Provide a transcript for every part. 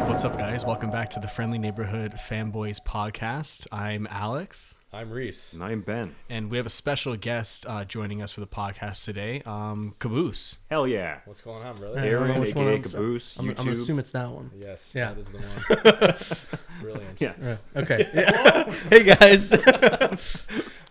What's up, guys? Welcome back to the Friendly Neighborhood Fanboys podcast. I'm Alex. I'm Reese. And I'm Ben. And we have a special guest joining us for the podcast today, Caboose. Hell yeah. What's going on, brother? Aaron, which one a.k.a. I'm- Caboose, I'm YouTube. gonna assume it's that one. Yes, Yeah. that is the one. Brilliant. Yeah. Okay. Hey guys.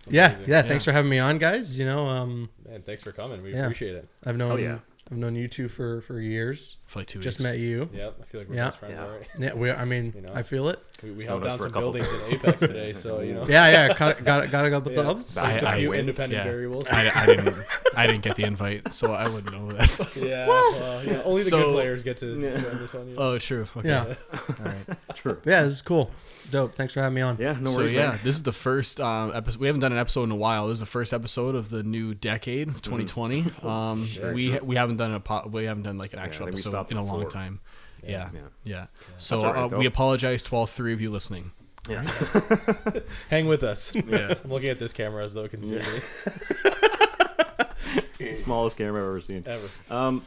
yeah. Amazing. Thanks for having me on, guys. You know, Man, thanks for coming. We Yeah. appreciate it. I've known yeah. I've known you two for years. For like 2 weeks. Just met you. Yep, I feel like we're Yeah. best friends Yeah. already. Yeah. I mean, You know. I feel it. We known held us down for a some couple- buildings in Apex today, so you know. Yeah. Got to go with Yeah. the hubs. Just a I few went, independent variables. I didn't get the invite, so I wouldn't know this. Yeah, well, yeah, only the So- good players get to join this one. You know? Oh, true. Okay. Yeah. All right. True. Yeah. This is cool. It's dope. Thanks for having me on. Yeah, no So worries, yeah, man. this is the first episode. We haven't done an episode in a while. This is the first episode of the new decade, 2020. We haven't done like an actual I think we episode stopped in a long before. time. Yeah. Yeah. So That's all right, though. we apologize to all three of you listening. Yeah. Hang with us. Yeah. I'm looking at this camera as though it can see me Smallest camera I've ever seen. ever.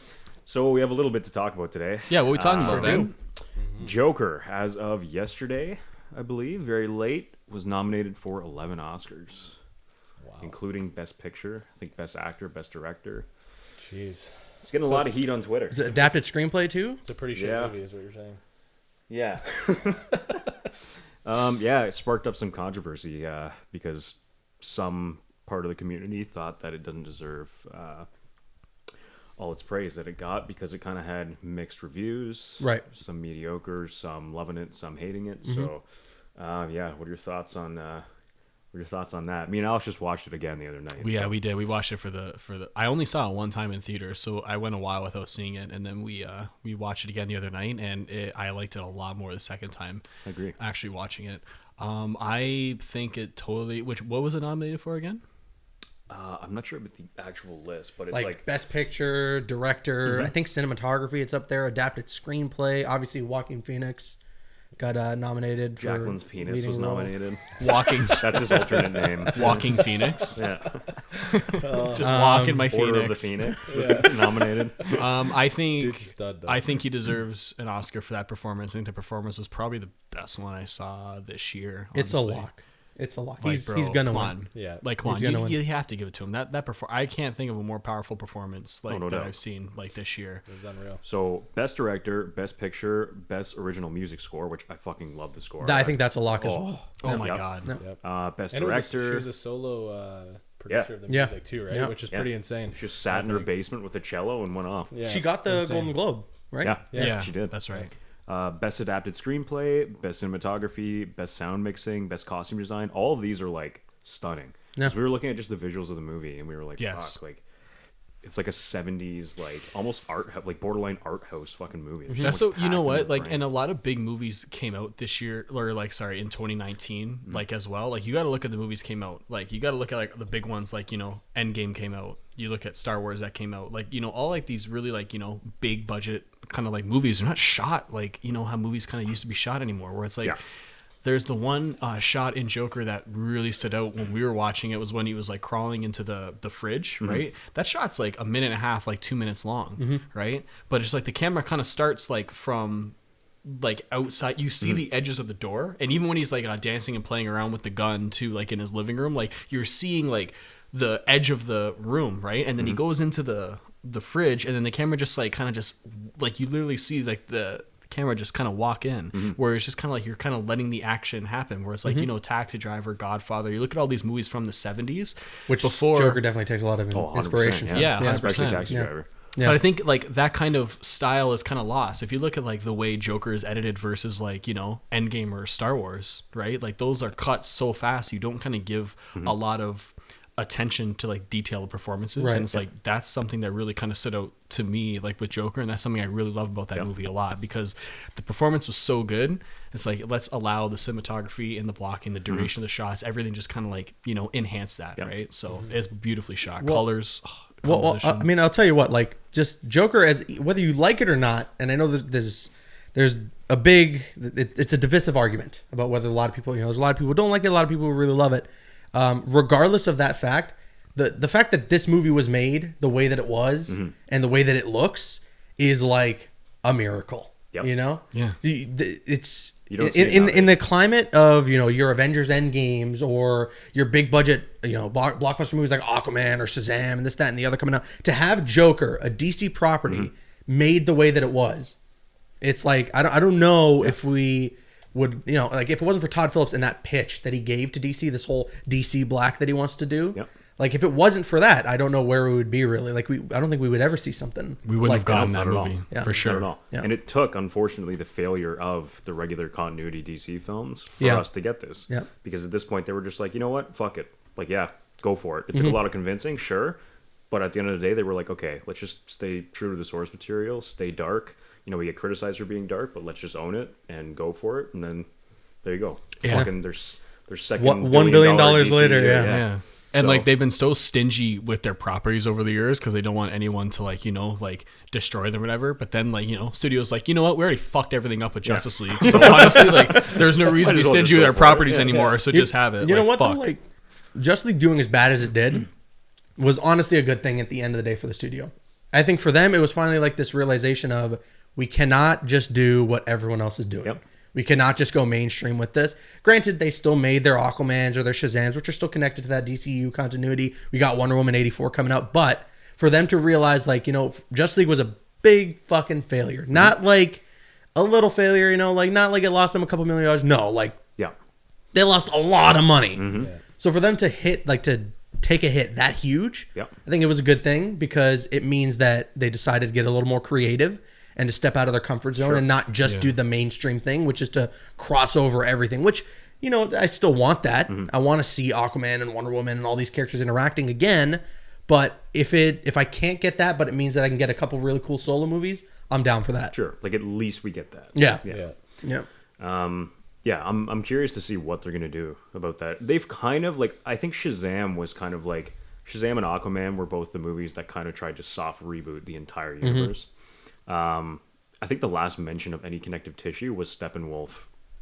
So we have a little bit to talk about today. Yeah. What are we talking Sure about, Ben? do. Joker, as of yesterday, I believe, very late, was nominated for 11 Oscars, Wow. including Best Picture, I think Best Actor, Best Director. Jeez. It's getting a lot of heat on Twitter. Is it adapted screenplay too? It's a pretty shit Yeah. movie, is what you're saying. Yeah. Yeah, it sparked up some controversy because some part of the community thought that it doesn't deserve all its praise that it got because it kind of had mixed reviews. Right. Some mediocre, some loving it, some hating it. So, yeah, what are your thoughts on that? Me and Alex just watched it again the other night. Yeah, we did. We watched it for the. I only saw it one time in theater, so I went a while without seeing it, and then we watched it again the other night, and I liked it a lot more the second time. I agree. Actually watching it, I think it totally. What was it nominated for again? I'm not sure about the actual list, but it's Like best picture, director. Mm-hmm. I think cinematography. It's up there. Adapted screenplay. Obviously, Joaquin Phoenix got nominated. for Jacqueline's penis leading was role. nominated. Walking That's his alternate name. Walking Phoenix. Yeah. Just walking my Order of the Phoenix. Phoenix. Nominated. I think Dude's a stud, though. I think he deserves an Oscar for that performance. I think the performance was probably the best one I saw this year. It's a honestly. lock. It's a lock. Like, He's bro, gonna come win. on. Yeah. Like, come He's on, gonna win. you have to give it to him. I can't think of a more powerful performance like no that doubt. I've seen like this year. It was unreal. So, best director, best picture, best original music score, which I fucking love the score. I think that's a lock as well. Oh my Yep. god. Yep. Best And it was she director. was a solo producer of the Yeah. music too, right? Yeah. Which is Yeah. pretty insane. She just sat in her basement with a cello and went off. Yeah. She got the Insane. Golden Globe, right? Yeah, Yeah, she did. That's right. Best adapted screenplay, best cinematography, best sound mixing, best costume design. All of these are like stunning. Yeah. Because we were looking at just the visuals of the movie and we were like, Yes. fuck, like it's like a 70s, like almost like borderline art house fucking movie. There's so That's much so you know packed in what the like, frame. and a lot of big movies came out this year, or like sorry, in 2019, like as well. Like you got to look at the movies came out. Like you got to look at like the big ones, like Endgame came out. You look at Star Wars that came out. Like all like these really like big budget kind of like movies are not shot like how movies kind of used to be shot anymore. Where it's like. Yeah. There's the one shot in Joker that really stood out when we were watching it was when he was like crawling into the fridge, right? That shot's like a minute and a half, like 2 minutes long, right? But it's like the camera kind of starts like from like outside. You see the edges of the door, and even when he's like dancing and playing around with the gun too, like in his living room, like you're seeing like the edge of the room, right? And then he goes into the fridge, and then the camera just like kind of just like you literally see like the camera just kind of walk in where it's just kind of like you're kind of letting the action happen where it's like Taxi Driver, Godfather, you look at all these movies from the 70s Which before Joker definitely takes a lot of 100%, inspiration from. Yeah, 100%. Especially Taxi Yeah. Driver. Yeah. But I think like that kind of style is kind of lost if you look at like the way Joker is edited versus like Endgame or Star Wars, right? Like those are cut so fast you don't kind of give a lot of attention to like detailed performances, Right. and it's like that's something that really kind of stood out to me like with Joker, and that's something I really love about that movie a lot because the performance was so good. It's like let's allow the cinematography and the blocking, the duration of the shots, everything just kind of like enhance that, right? So it's beautifully shot. Colors, Well, composition. I mean, I'll tell you what, like just Joker, as whether you like it or not, and I know there's a big, it's a divisive argument about whether a lot of people, there's a lot of people who don't like it, a lot of people who really love it. Regardless of that fact, the fact that this movie was made the way that it was and the way that it looks is like a miracle. Yep. You know? Yeah. It's You don't see it nowadays. in the climate of, you know, your Avengers Endgames or your big budget, you know, blockbuster movies like Aquaman or Shazam and this, that, and the other coming out, to have Joker, a DC property, made the way that it was, it's like I don't know if we would, you know, like if it wasn't for Todd Phillips and that pitch that he gave to DC, this whole DC Black that he wants to do. Yep. Like if it wasn't for that, I don't know where we would be really. Like I don't think we would ever see something. We wouldn't like have gotten this. that Not at all. movie Yeah. for Not sure. at all. Yeah. And it took, unfortunately, the failure of the regular continuity DC films for Yeah. us to get this. Yeah. Because at this point, they were just like, you know what? Fuck it. Like, yeah, go for it. It Mm-hmm. took a lot of convincing, sure. But at the end of the day, they were like, okay, let's just stay true to the source material, stay dark. You know, we get criticized for being dark, but let's just own it and go for it. And then there you go. Yeah. Fucking, there's second $1 billion DC, later, yeah. Yeah. And So- like they've been so stingy with their properties over the years because they don't want anyone to like, you know, like destroy them or whatever. But then like, you know, studios like, you know what, we already fucked everything up with Justice League. So honestly, like there's no reason to be as well stingy just with go our for it. properties Yeah. anymore. So just have it. You know Like, what fuck. though? Like Justice League doing as bad as it did was honestly a good thing at the end of the day for the studio. I think for them it was finally like this realization of we cannot just do what everyone else is doing. Yep. We cannot just go mainstream with this. Granted, they still made their Aquamans or their Shazams, which are still connected to that DCEU continuity. We got Wonder Woman 84 coming out. But for them to realize, like, you know, Justice League was a big fucking failure. Not like a little failure, you know, like not like it lost them a couple $1 million. No, like Yeah. they lost a lot of money. Mm-hmm. So for them to hit, like to take a hit that huge, Yep. I think it was a good thing because it means that they decided to get a little more creative and to step out of their comfort zone and not just do the mainstream thing, which is to cross over everything, which, you know, I still want that. I want to see Aquaman and Wonder Woman and all these characters interacting again. But if I can't get that, but it means that I can get a couple really cool solo movies, I'm down for that. Sure. Like, at least we get that. Yeah. Yeah. Yeah. Yeah. Yeah, I'm curious to see what they're gonna do about that. They've kind of like, I think Shazam was kind of like, Shazam and Aquaman were both the movies that kind of tried to soft reboot the entire universe. I think the last mention of any connective tissue was Steppenwolf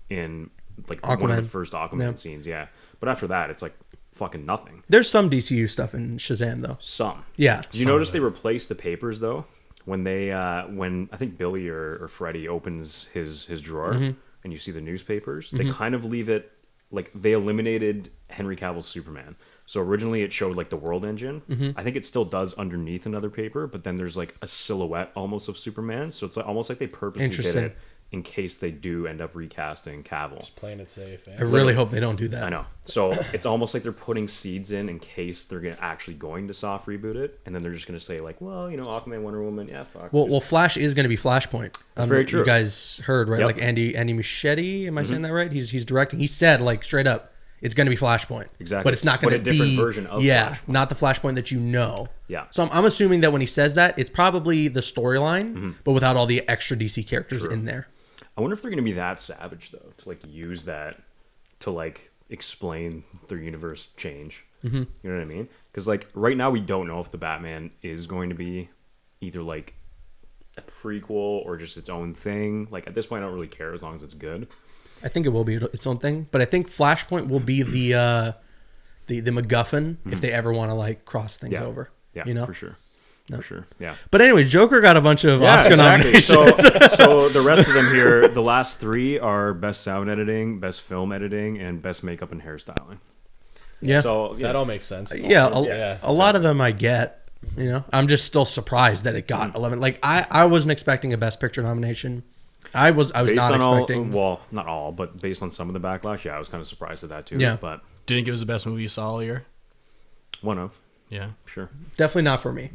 in like one of Aquaman. the first Aquaman Yeah. scenes. Yeah, but after that, it's like fucking nothing. There's some DCU stuff in Shazam though. Some. Yeah. Did you notice they replaced the papers though? When they when I think Billy or Freddy opens his drawer and you see the newspapers, they kind of leave it like they eliminated Henry Cavill's Superman. So originally it showed like the World Engine. I think it still does underneath another paper, but then there's like a silhouette almost of Superman. So it's like almost like they purposely did Interesting. it in case they do end up recasting Cavill. Playing it safe. I really hope they don't do that. I know. So it's almost like they're putting seeds in case they're actually going to soft reboot it, and then they're just going to say like, well, you know, Aquaman, Wonder Woman, yeah, fuck. Well, Flash is going to be Flashpoint. very true. You guys heard, right? Yep. Like Andy Muschietti, am I saying that right? He's directing. He said like straight up, it's going to be Flashpoint. Exactly. But it's not But going a to be different version of yeah, Flashpoint. not the Flashpoint that you know. Yeah. So I'm assuming that when he says that, it's probably the storyline, but without all the extra DC characters in there. I wonder if they're going to be that savage though to like use that to like explain their universe change. You know what I mean? Because like right now we don't know if the Batman is going to be either like a prequel or just its own thing. Like at this point, I don't really care as long as it's good. I think it will be its own thing, but I think Flashpoint will be the MacGuffin if they ever want to like cross things Yeah. over. Yeah, you know. for sure. For sure. Yeah. But anyway, Joker got a bunch of Oscar nominations. So the rest of them here, the last three are best sound editing, best film editing, and best makeup and hairstyling. yeah. So That all makes sense. Yeah, Yeah. a lot of them I get. You know, I'm just still surprised that it got 11. Like I wasn't expecting a Best Picture nomination. I was based not on expecting. well, not all, but based on some of the backlash, yeah, I was kind of surprised at that too. Yeah. But Do you think it was the best movie you saw all year? one of, Yeah. sure. Definitely not for me.